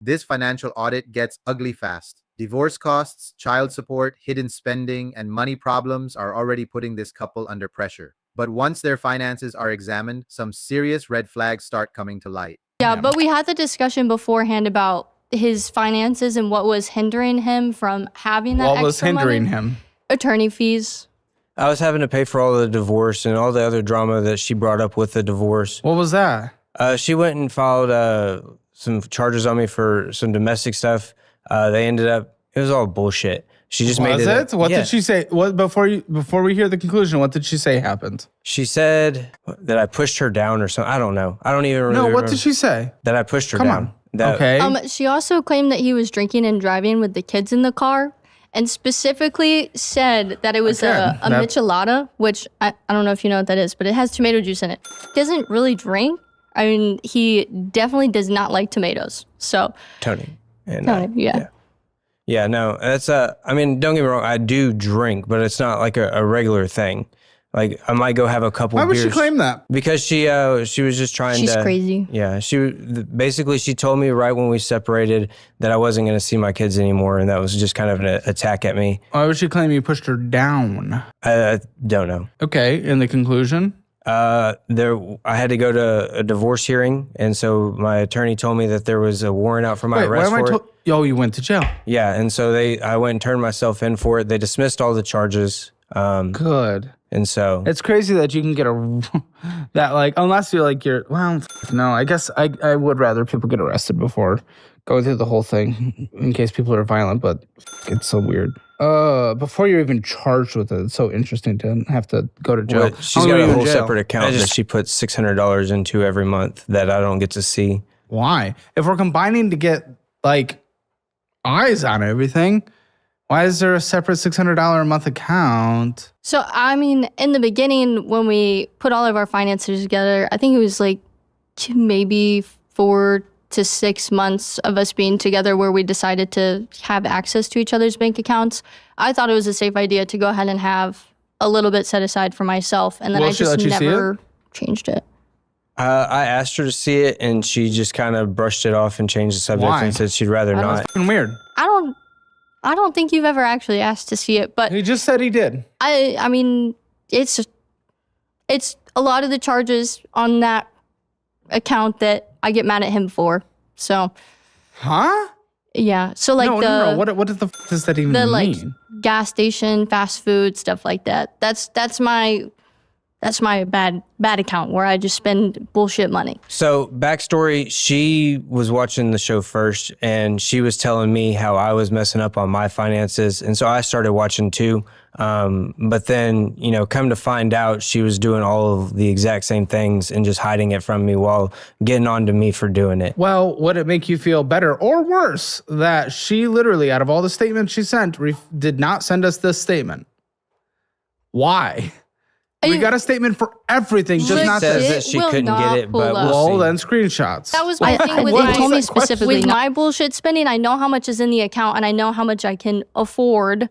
This financial audit gets ugly fast. Divorce costs, child support, hidden spending, and money problems are already putting this couple under pressure. But once their finances are examined, some serious red flags start coming to light. Yeah, but we had the discussion beforehand about his finances and what was hindering him from having that extra money. What was hindering him? Attorney fees. I was having to pay for all the divorce and all the other drama that she brought up with the divorce. What was that? She went and filed some charges on me for some domestic stuff. They ended up, it was all bullshit. She just made it. What did she say? What before we hear the conclusion? What did she say happened? She said that I pushed her down or something. I don't know. I don't even remember. No, what did she say? That I pushed her Come down. on. Okay. She also claimed that he was drinking and driving with the kids in the car, and specifically said that it was a michelada, which I don't know if you know what that is, but it has tomato juice in it. He doesn't really drink. I mean, he definitely does not like tomatoes. So Tony. Yeah. Yeah, no, that's I mean, don't get me wrong, I do drink, but it's not like a regular thing. Like I might go have a couple. Why would beers. she claim that? Because she was just trying She's crazy. Yeah, she told me right when we separated that I wasn't going to see my kids anymore, and that was just kind of an attack at me. Why would she claim you pushed her down? I don't know. Okay, in the conclusion? I had to go to a divorce hearing, and so my attorney told me that there was a warrant out for my arrest for it. You went to jail. Yeah, and so I went and turned myself in for it. They dismissed all the charges. Good. And so it's crazy that you can get unless no, I guess I would rather people get arrested before going through the whole thing in case people are violent, but it's so weird. Before you're even charged with it, it's so interesting to have to go to jail. Well, she's got a whole separate account that she puts $600 into every month that I don't get to see. Why? If we're combining to get eyes on everything, why is there a separate $600 a month account? So, I mean, in the beginning, when we put all of our finances together, I think it was maybe 4 to 6 months of us being together where we decided to have access to each other's bank accounts. I thought it was a safe idea to go ahead and have a little bit set aside for myself, and then I just never changed it. I asked her to see it, and she just kind of brushed it off and changed the subject and said she'd rather not. That's weird. I don't think you've ever actually asked to see it, but he just said he did. I mean, it's a lot of the charges on that account that I get mad at him for. So, huh? Yeah. So no. What does that even mean? Gas station, fast food, stuff like that. That's my bad account where I just spend bullshit money. So backstory, she was watching the show first and she was telling me how I was messing up on my finances. And so I started watching too. But then, come to find out she was doing all of the exact same things and just hiding it from me while getting on to me for doing it. Well, would it make you feel better or worse that she literally, out of all the statements she sent, did not send us this statement? Why? We got a statement for everything, just not says this. that she couldn't get it, but we'll see. Then screenshots. That was my thing with it. Told me specifically with my bullshit spending. I know how much is in the account, and I know how much I can afford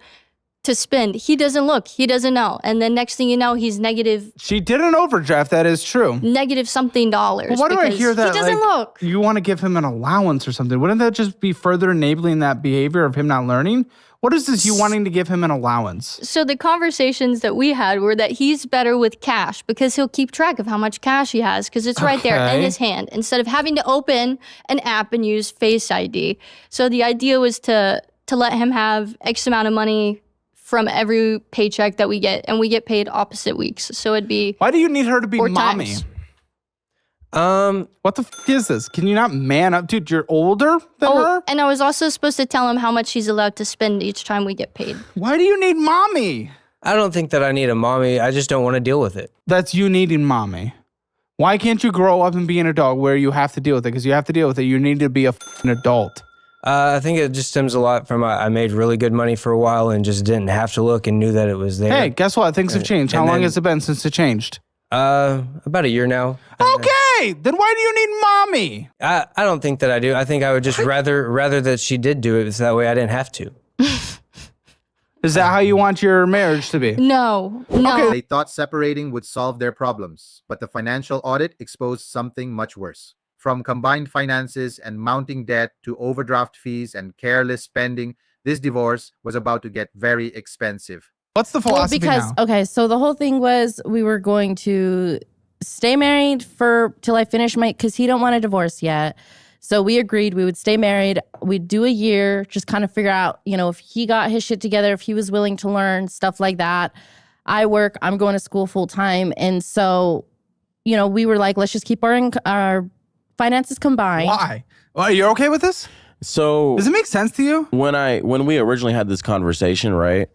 to spend. He doesn't look. He doesn't know. And then next thing you know, he's negative. She did an overdraft. That is true. Negative something dollars. Well, why do I hear that? He doesn't look. You want to give him an allowance or something. Wouldn't that just be further enabling that behavior of him not learning? What is this, you wanting to give him an allowance? So the conversations that we had were that he's better with cash because he'll keep track of how much cash he has because it's right there in his hand instead of having to open an app and use Face ID. So the idea was to let him have X amount of money from every paycheck that we get, and we get paid opposite weeks. So it'd be Why do you need her to be mommy? Times. What the is this? Can you not man up? Dude, you're older than her? And I was also supposed to tell him how much he's allowed to spend each time we get paid. Why do you need mommy? I don't think that I need a mommy. I just don't want to deal with it. That's you needing mommy. Why can't you grow up and be an adult where you have to deal with it? Because you have to deal with it. You need to be an adult. I think it just stems a lot from I made really good money for a while and just didn't have to look and knew that it was there. Hey, guess what? Things have changed. How long has it been since it changed? About a year now. Okay, then why do you need mommy? I don't think that I do. I think I would just rather that she did do it so that way I didn't have to. Is that how you want your marriage to be? No. Okay. They thought separating would solve their problems, but the financial audit exposed something much worse. From combined finances and mounting debt to overdraft fees and careless spending, this divorce was about to get very expensive. What's the philosophy now? Okay, so the whole thing was we were going to stay married till I finish because he don't want a divorce yet. So we agreed we would stay married. We'd do a year, just kind of figure out, if he got his shit together, if he was willing to learn, stuff like that. I work, I'm going to school full time. And so, we were like, let's just keep our finances combined. Why? Well, you're okay with this? So Does it make sense to you? when we originally had this conversation, right?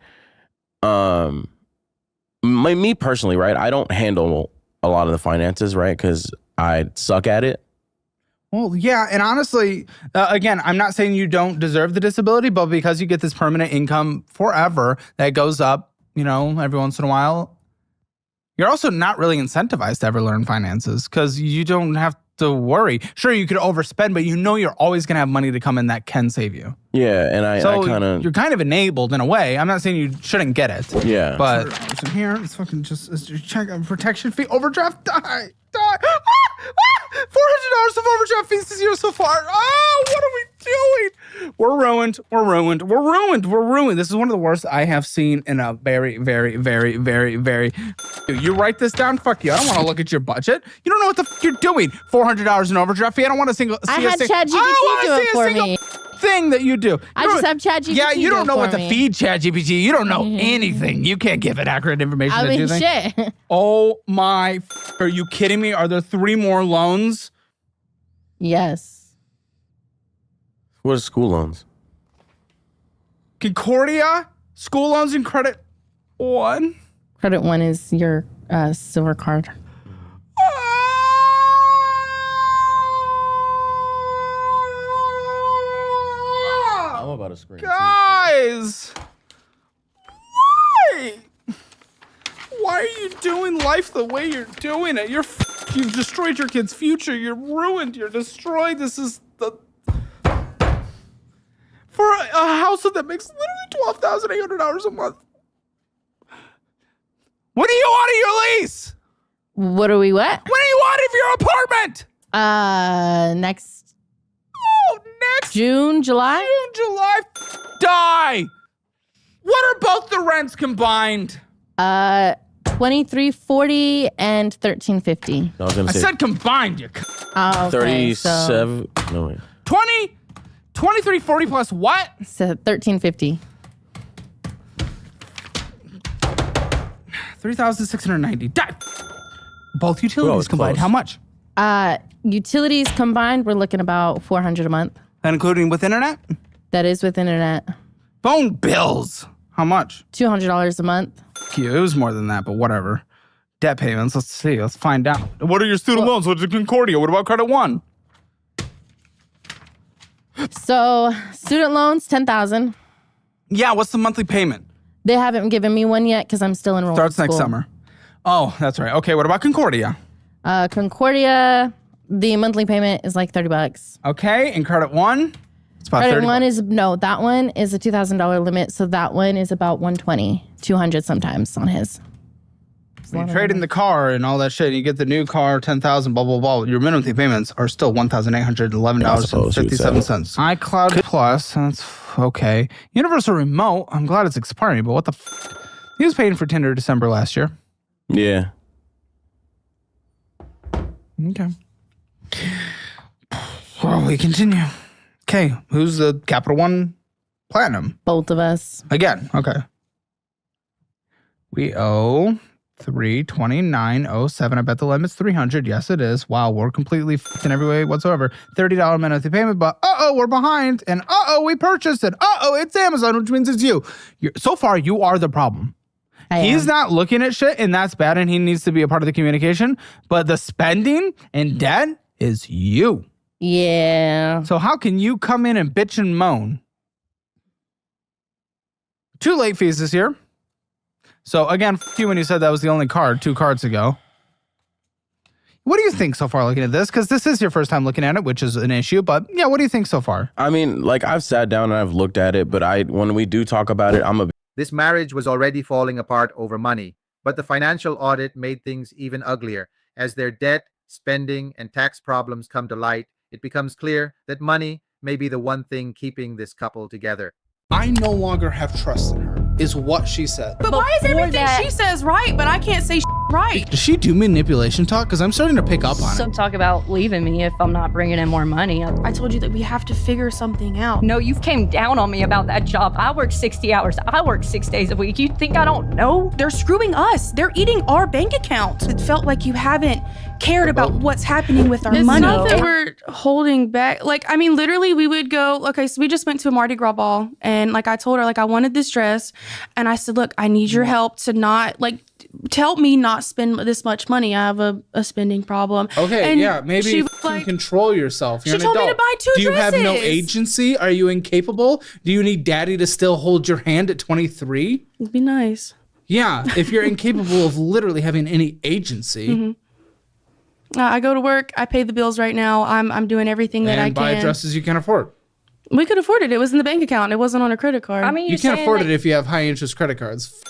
Me personally, right? I don't handle a lot of the finances, right? Because I suck at it. Well, yeah, and honestly, again, I'm not saying you don't deserve the disability, but because you get this permanent income forever that goes up, every once in a while, you're also not really incentivized to ever learn finances because you don't have to worry. Sure, you could overspend, but you're always going to have money to come in that can save you. Yeah, and I kind of... You're kind of enabled in a way. I'm not saying you shouldn't get it. Yeah. But it's in here. It's fucking it's your check on protection fee. Overdraft. Die. $400 of overdraft fees this year so far. Oh, what are we doing? We're ruined. This is one of the worst I have seen in a very, very, very, very, very... You write this down? Fuck you. I don't want to look at your budget. You don't know what the fuck you're doing. $400 in overdraft fee. I don't want to see I had ChatGPT do it for me. Thing that you do. I just have ChatGPT. Yeah, you don't know what to to feed ChatGPT. You don't know anything. You can't give it accurate information. Shit. Oh my! Are you kidding me? Are there 3 more loans? Yes. What are school loans? Concordia, school loans and credit 1. Credit 1 is your silver card. I'm about to scream. Guys, why are you doing life the way you're doing it? You've destroyed your kid's future. You're ruined. You're destroyed. This is for a house that makes literally $12,800 a month. What do you want of your lease? What are we what? What do you want of your apartment? Next Next June, July? July. Die. What are both the rents combined? $23.40 and $13.50. I was gonna I say said combined, you Oh, okay. 37. No, wait. 23.40 plus what? So $13.50. 3,690. Die. Both utilities combined. close. How much? Utilities combined, we're looking about $400 a month. And including with internet? That is with internet. Phone bills. How much? $200 a month. It was more than that, but whatever. Debt payments. Let's see. Let's find out. What are your student loans? What's the Concordia? What about credit 1? So student loans, $10,000. Yeah. What's the monthly payment? They haven't given me one yet because I'm still enrolled. Starts in next school. summer. Oh, that's right. Okay. What about Concordia? Concordia, the monthly payment is like $30. Okay. And credit 1? It's about Credit 30 one bucks. that one is a $2,000 limit. So that one is about $120, $200 sometimes on his. When you trade in the car and all that shit, and you get the new car, 10,000, blah, blah, blah. Your minimum payments are still $1,811.57. iCloud Plus, that's okay. Universal Remote, I'm glad it's expiring, but what the f? He was paying for Tinder December last year. Yeah. Okay. Well, we continue. Okay, who's the Capital One Platinum? Both of us. Again, okay. We owe $329.07. I bet the limit's $300. Yes, it is. Wow, we're completely f***ed in every way whatsoever. $30 monthly payment, but we're behind. And we purchased it. It's Amazon, which means it's you. So far, you are the problem. He's not looking at shit, and that's bad, and he needs to be a part of the communication. But the spending and debt is you. Yeah. So how can you come in and bitch and moan? 2 late fees this year. So again, f you when you said that was the only card 2 cards ago. What do you think so far looking at this? Because this is your first time looking at it, which is an issue. But yeah, what do you think so far? I mean, like I've sat down and I've looked at it, but when we do talk about it, This marriage was already falling apart over money, but the financial audit made things even uglier as their debt spending, and tax problems come to light, it becomes clear that money may be the one thing keeping this couple together. I no longer have trust in her, is what she said. But why is everything she says right, but I can't say right? Does she do manipulation talk? Because I'm starting to pick up on Some it. talk about leaving me if I'm not bringing in more money. I told you that we have to figure something out. No, you came down on me about that job. I work 60 hours. I work 6 days a week. You think I don't know? They're screwing us. They're eating our bank account. It felt like you haven't cared about what's happening with our money. It's not that we're holding back. Like, I mean, literally, we would go, okay, so we just went to a Mardi Gras ball. And like, I told her, like, I wanted this dress. And I said, look, I need your help to not, like, to help me not spend this much money. I have a spending problem. Okay, And yeah, maybe she you was like, control yourself. You're she an told me adult. to buy 2 Do you have no dresses. agency? Are you incapable? Do you need daddy to still hold your hand at 23? It'd be nice. Yeah, if you're incapable of literally having any agency. I go to work. I pay the bills right now. I'm doing everything that I And can. buy dresses you can't afford. We could afford it. It was in the bank account. It wasn't on a credit card. I mean, You can't afford it if you have high interest credit cards.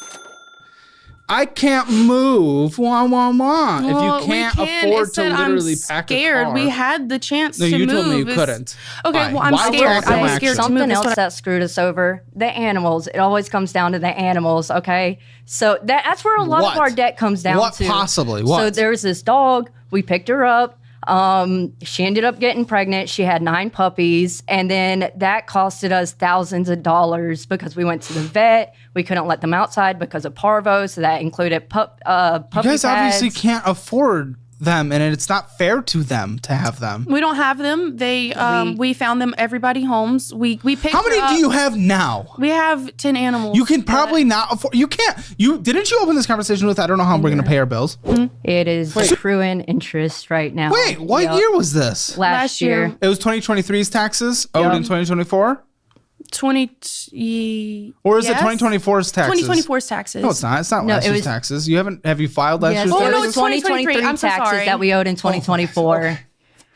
I can't move. Wah, wah, wah. Well, if we you can't can. afford It to said literally I'm pack a scared. car. We had the chance No, to you move. told me you It's- couldn't. Okay, Why? well, I'm Why scared. take some I'm action? scared to Something move. That's else what that screwed us over, the animals. It always comes down to the animals, okay? So that's where a lot What? of our debt comes down What to. possibly? So What? there's this dog. We picked her up. She ended up getting pregnant. She had 9 puppies. And then that costed us thousands of dollars because we went to the vet. We couldn't let them outside because of parvo. So that included puppy You guys obviously pads. can't afford them, and it's not fair to them to have them. We don't have them. They we found them everybody homes. We picked How many her up. do you have now? We have 10 animals. You can probably not afford. You can't. You didn't you open this conversation with? I don't know how we're gonna pay our bills. It is accruing interest right now. Wait, what Yep. year was this? Last year. It was 2023's taxes owed in 2024, 20 or is it yes. 2024's taxes? 2024's taxes. No, it's not. It's not No, last it year's was- taxes. You haven't. Have you filed last Yes, year's Oh, it no, was taxes? it's 2023. I'm so taxes sorry. that we owed in 2024.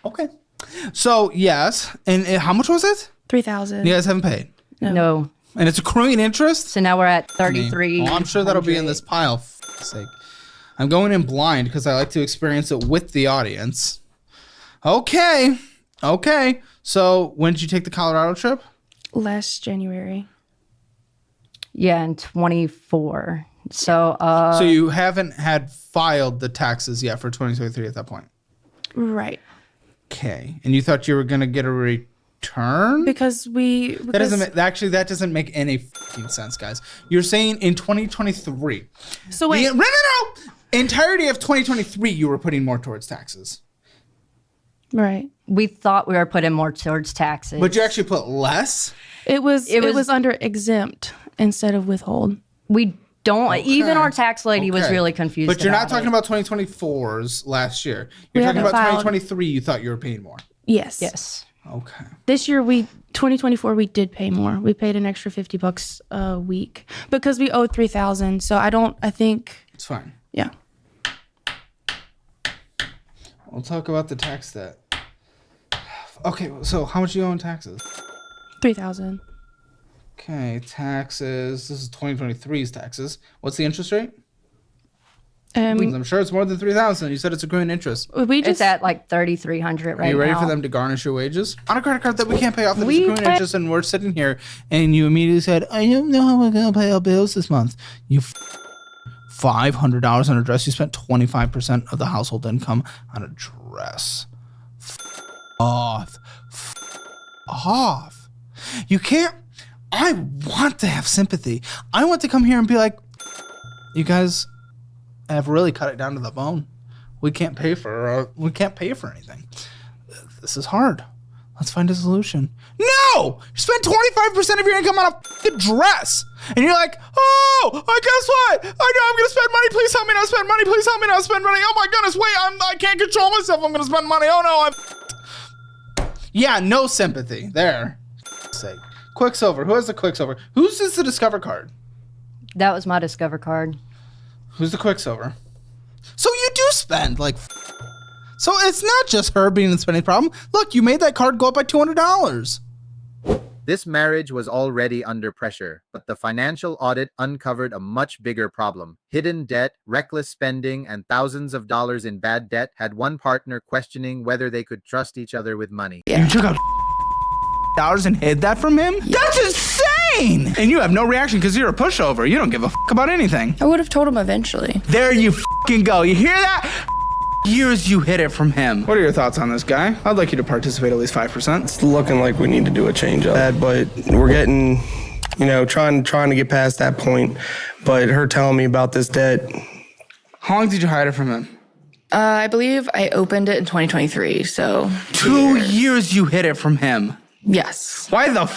Okay. So yes, and how much was it? 3,000. You guys haven't paid, No. and it's accruing interest. So now we're at 33. Oh, I'm sure that'll be in this pile. For sake. I'm going in blind because I like to experience it with the audience. Okay. Okay. So when did you take the Colorado trip? Last January. Yeah, in 24. So So you haven't had filed the taxes yet for 2023 at that point. Right. Okay. And you thought you were going to get a return? Because That doesn't make any fucking sense, guys. You're saying in 2023. So wait. No. Entirety of 2023 you were putting more towards taxes. Right. we thought we were putting more towards taxes. But you actually put less? It was It was- under exempt instead of withhold. we don't, even our tax lady was Okay. really confused. But you're not about talking it. about 2024's last year. We You're talking haven't about filed. 2023 you thought you were paying more. Yes. Yes. Okay. This year 2024 we did pay more. We paid an extra $50 a week because we owed 3,000. So I think It's fine. yeah. We'll talk about the tax debt. Okay, so how much do you owe in taxes? 3,000. Okay, taxes. This is 2023's taxes. What's the interest rate? I'm sure it's more than 3,000. You said it's accruing interest. We It's just at like 3,300 right Are you ready now. for them to garnish your wages? On a credit card that we can't pay off, that is We accruing pay- interest, and we're sitting here, and you immediately said, I don't know how we're going to pay our bills this month. You $500 on a dress. You spent 25% of the household income on a dress. Off. Off. You can't. I want to have sympathy. I want to come here and be like, you guys have really cut it down to the bone. We can't pay for anything. This is hard. Let's find a solution. No! You spend 25% of your income on a fucking dress. And you're like, oh, guess what? I know I'm going to spend money. Please help me not spend money. Please help me not spend money. Oh my goodness, wait, I can't control myself. I'm going to spend money. Oh no, Yeah, no sympathy. There. Sake. Quicksilver. Who has the Quicksilver? Whose is the Discover card? That was my Discover card. Who's the Quicksilver? So you do spend like. So it's not just her being the spending problem. Look, you made that card go up by $200. This marriage was already under pressure, but the financial audit uncovered a much bigger problem. Hidden debt, reckless spending, and thousands of dollars in bad debt had one partner questioning whether they could trust each other with money. You took out dollars and hid that from him? That's insane! And you have no reaction because you're a pushover. You don't give a about anything. I would have told him eventually. There you go. You hear that? Years you hid it from him. What are your thoughts on this guy? I'd like you to participate at least 5%. It's looking like we need to do a change of that, but we're getting, trying to get past that point. But her telling me about this debt. How long did you hide it from him? I believe I opened it in 2023, so 2 years you hid it from him. yes. Why the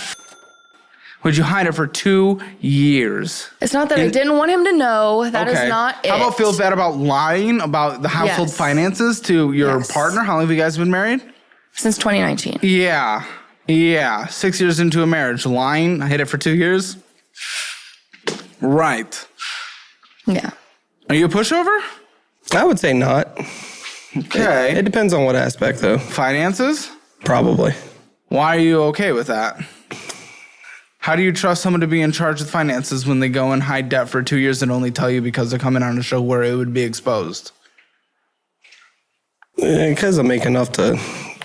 would you hide it for 2 years? It's not that I didn't want him to know. That is not it. How about feel bad about lying about the household Yes. finances to your Yes. partner? How long have you guys been married? Since 2019. Yeah. 6 years into a marriage, lying, I hid it for 2 years? Right. Yeah. Are you a pushover? I would say not. Okay. It depends on what aspect, though. Finances? Probably. Why are you okay with that? How do you trust someone to be in charge of finances when they go and hide debt for 2 years and only tell you because they're coming on a show where it would be exposed? Because I make enough to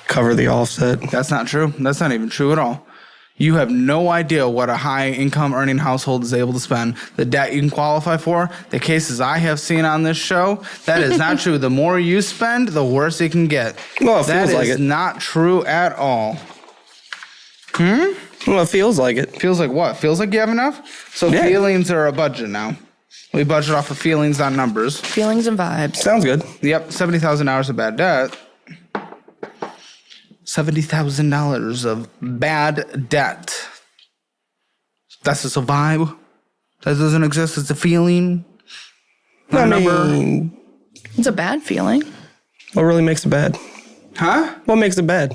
cover the offset. That's not true. That's not even true at all. You have no idea what a high income earning household is able to spend. The debt you can qualify for, the cases I have seen on this show, that is not true. The more you spend, the worse it can get. Well, it That feels like is it. not true at all. Well, it feels like it. Feels like what? Feels like you have enough? So Yeah. feelings are a budget now. We budget off of feelings, not numbers. Feelings and vibes. Sounds good. Yep, $70,000 of bad debt. $70,000 of bad debt. That's just a vibe. That doesn't exist. It's a feeling. Not a number. mean, It's a bad feeling. what really makes it bad? Huh? What makes it bad?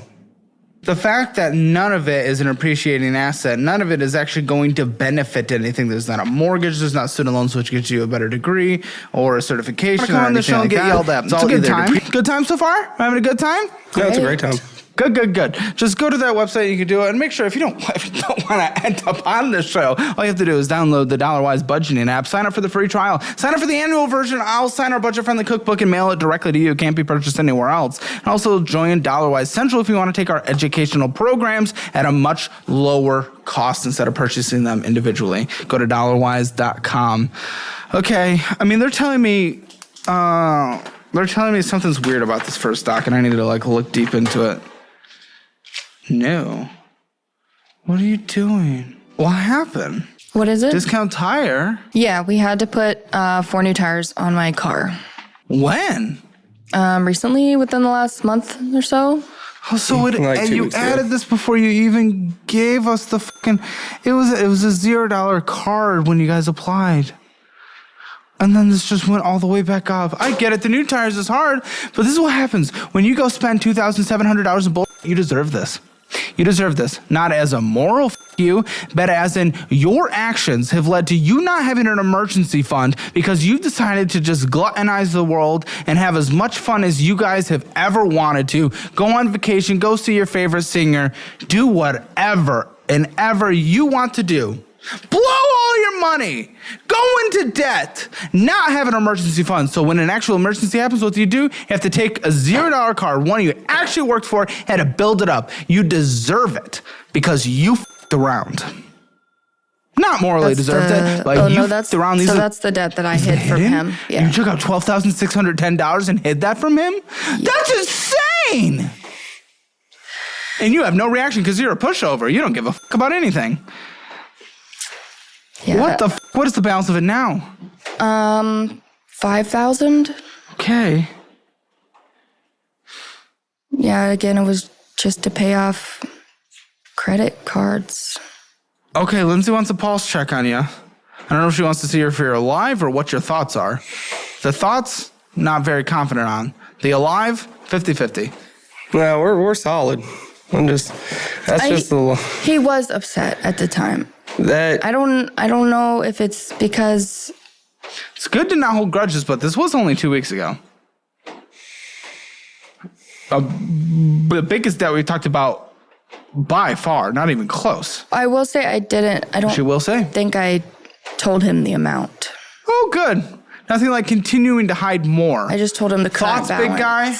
The fact that none of it is an appreciating asset, none of it is actually going to benefit anything. There's not a mortgage, there's not student loans, which gets you a better degree or a certification. Come on the show and get yelled at. It's a good time. Good time so far? Having a good time? No, it's a great time. Good. Just go to that website. You can do it, and make sure if you don't want to end up on this show, all you have to do is download the DollarWise budgeting app. Sign up for the free trial. Sign up for the annual version. I'll sign our budget-friendly cookbook and mail it directly to you. It can't be purchased anywhere else. And also join DollarWise Central if you want to take our educational programs at a much lower cost instead of purchasing them individually. Go to dollarwise.com. Okay. I mean, they're telling me something's weird about this first doc, and I need to look deep into it. No. What are you doing? What happened? What is it? Discount tire? Yeah, we had to put 4 new tires on my car. When? Recently, within the last month or so. Oh, so Like 2 you weeks ago. added this before you even gave us the fucking. It was a $0 card when you guys applied. And then this just went all the way back up. I get it. The new tires is hard, but this is what happens when you go spend $2,700 in bullshit. You deserve this. You deserve this, not as a moral you, but as in your actions have led to you not having an emergency fund because you've decided to just gluttonize the world and have as much fun as you guys have ever wanted to. Go on vacation, go see your favorite singer, do whatever and ever you want to do. Blow all your money, go into debt, not have an emergency fund. So when an actual emergency happens, what do? You have to take a $0 card, one you actually worked for, and to build it up. You deserve it because you f***ed around. Not morally deserved it, but you f***ed around. So that's the debt that I hid from him. Yeah. You took out $12,610 and hid that from him? Yeah. That's insane! And you have no reaction because you're a pushover. You don't give a f*** about anything. Yeah. What is the balance of it now? 5,000. Okay. Yeah, again, it was just to pay off credit cards. Okay, Lindsay wants a pulse check on you. I don't know if she wants to see if you're alive or what your thoughts are. The thoughts, not very confident on. The alive, 50-50. No, we're solid. That's just the He was upset at the time. that. I don't know if it's because It's good to not hold grudges, but this was only 2 weeks ago. The biggest debt we talked about by far, not even close. I will say I don't She will say? think I told him the amount. Oh, good. Nothing like continuing to hide more. I just told him the current Thoughts, balance. big guy?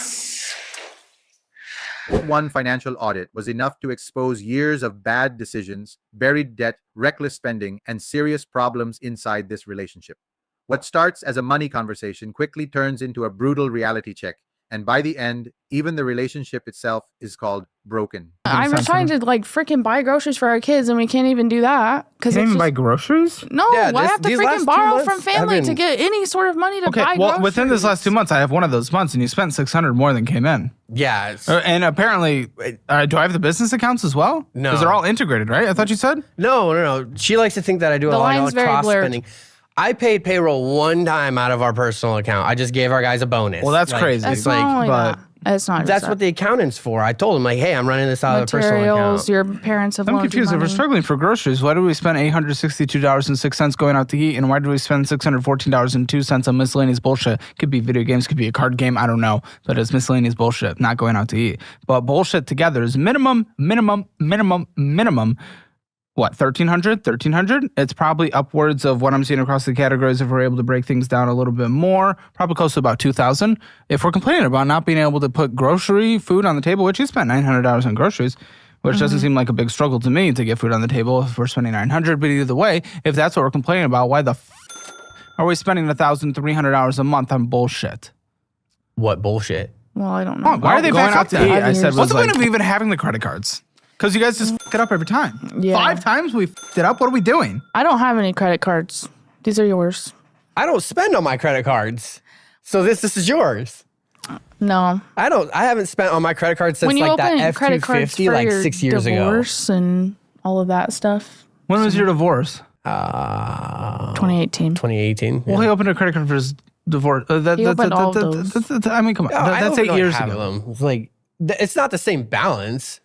One financial audit was enough to expose years of bad decisions, buried debt, reckless spending, and serious problems inside this relationship. What starts as a money conversation quickly turns into a brutal reality check, and by the end, even the relationship itself is called broken. I'm trying to like freaking buy groceries for our kids, and we can't even do that because Can't even buy groceries? no. Yeah, I have to these last freaking 2 borrow months from family have to been- get any sort of money to Okay, buy well, groceries. within this last 2 months, I have one of those months, and you spent $600 more than came in. Yeah. It's, And apparently, do I have the business accounts as well? No. Because they're all integrated, right? I thought you said? no. She likes to think that I do a The lot line's of very cross blurred. spending. I paid payroll one time out of our personal account. I just gave our guys a bonus. Well, that's crazy. That's It's like, not only but- that. It's not. that's what the accountant's for. I told him like, hey, I'm running this out of the personal materials. account. Your parents have I'm loaned you confused. If we're money. struggling for groceries, why do we spend $862.06 going out to eat? And why do we spend $614.02 on miscellaneous bullshit? Could be video games, could be a card game, I don't know. But it's miscellaneous bullshit, not going out to eat. But bullshit together is minimum. What, 1,300? It's probably upwards of what I'm seeing across the categories if we're able to break things down a little bit more. Probably close to about 2,000. If we're complaining about not being able to put food on the table, which you spent $900 on groceries, which doesn't seem like a big struggle to me to get food on the table if we're spending $900. But either way, if that's what we're complaining about, why the are we spending $1,300 a month on bullshit? What bullshit? Well, I don't know. Why are they going going out out to to eat? eat? I said, what's the like- point of even having the credit cards? Because you guys just fuck it up every time. Yeah. 5 times we fucked it up. What are we doing? I don't have any credit cards. These are yours. I don't spend on my credit cards. So this is yours. No. I haven't spent on my credit card since When you like that open credit cards F-250 for like your 6 years ago. divorce and all of that stuff. When was your divorce? 2018. 2018. Well, he opened a credit card for his divorce. He opened all of those. I mean, come on. That's 8 years ago. Them. It's like it's not the same balance.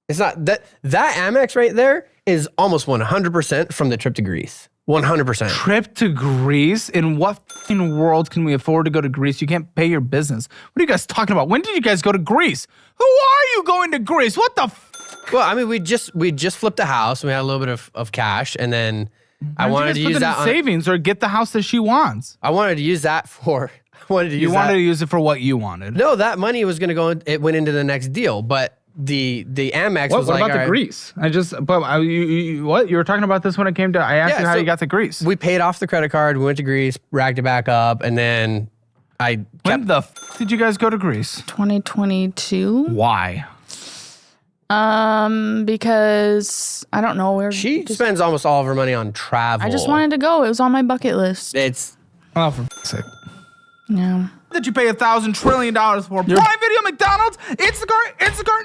It's not that Amex right there is almost 100% from the trip to Greece. 100%. Trip to Greece? In what fucking world can we afford to go to Greece? You can't pay your business. What are you guys talking about? When did you guys go to Greece? Who are you going to Greece? What the Well, I mean, we just flipped a house. And we had a little bit of cash, and then I wanted to use that on savings or get the house that she wants. I wanted to use that for. I wanted to use You wanted that. to use it for what you wanted. No, that money was going to go. It went into the next deal, but the Amex What was like, about the all right, Greece? What? You were talking about this when it came to, I asked you how so you got to Greece. We paid off the credit card. We went to Greece, racked it back up, and then I When kept. the did you guys go to Greece? 2022. Why? Because I don't know where She spends almost all of her money on travel. I just wanted to go. It was on my bucket list. It's Oh, for fuck's sake. Yeah. That you pay $1,000 trillion for Prime Video, McDonald's, Instacart,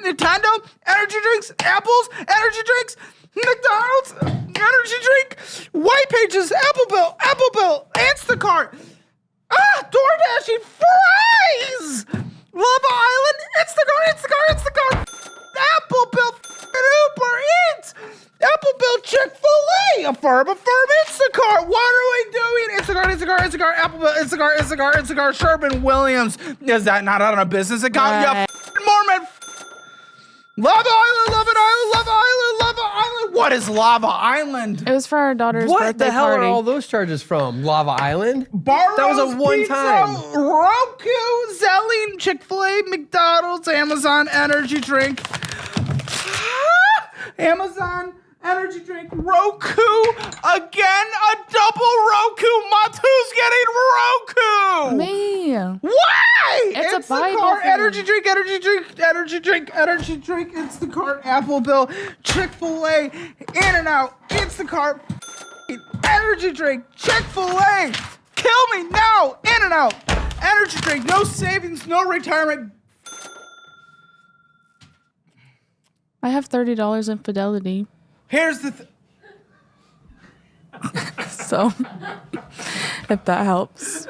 Nintendo, energy drinks, apples, energy drinks, McDonald's, energy drink, White Pages, Apple Bill, Instacart, DoorDashing, fries, Love Island, Instacart, Apple Bill, Uber Eats, Apple Bill, Chick-fil-A, Affirm, Instacart. What are we doing? Instacart, Apple Bill, Instacart, Sherwin-Williams. Is that not on a business account? Right. You Mormon. Lava Island. What is Lava Island? It was for our daughter's what birthday the hell party. are all those charges from? Lava Island? Barro's That was a one Pizza, time. Roku, Zelling, Chick-fil-A, McDonald's, Amazon Energy Drink. Amazon Energy Drink, Roku. Again, a double Roku month. Who's getting Roku? Me. Why? It's a Bible Instacart, thing. energy drink, Instacart, Apple Bill, Chick-fil-A, In-N-Out, Instacart, energy drink, Chick-fil-A, kill me now, In-N-Out, energy drink, no savings, no retirement. I have $30 in Fidelity. Here's the So, if that helps.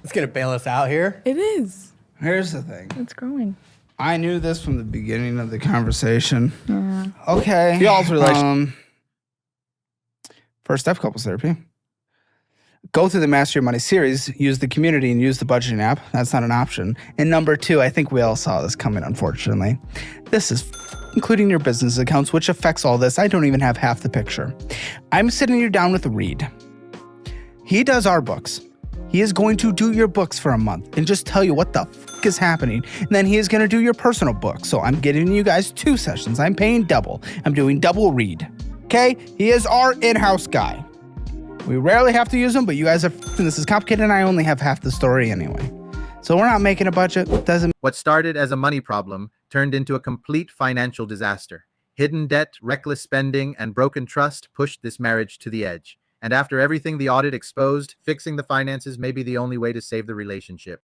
It's gonna bail us out here. It is. Here's the thing. It's growing. I knew this from the beginning of the conversation. Yeah. Okay. Y'all's relation- First step couples therapy. go through the Master Your Money series, use the community, and use the budgeting app. That's not an option. And number 2, I think we all saw this coming, unfortunately. This is including your business accounts, which affects all this. I don't even have half the picture. I'm sitting you down with Reed. He does our books. He is going to do your books for a month and just tell you what the is happening. And then he is going to do your personal book. So I'm giving you guys 2 sessions. I'm paying double. I'm doing double Reed. Okay? He is our in-house guy. We rarely have to use him, but you guys are this is complicated and I only have half the story anyway. So we're not making a budget. What started as a money problem turned into a complete financial disaster. Hidden debt, reckless spending, and broken trust pushed this marriage to the edge. And after everything the audit exposed, fixing the finances may be the only way to save the relationship.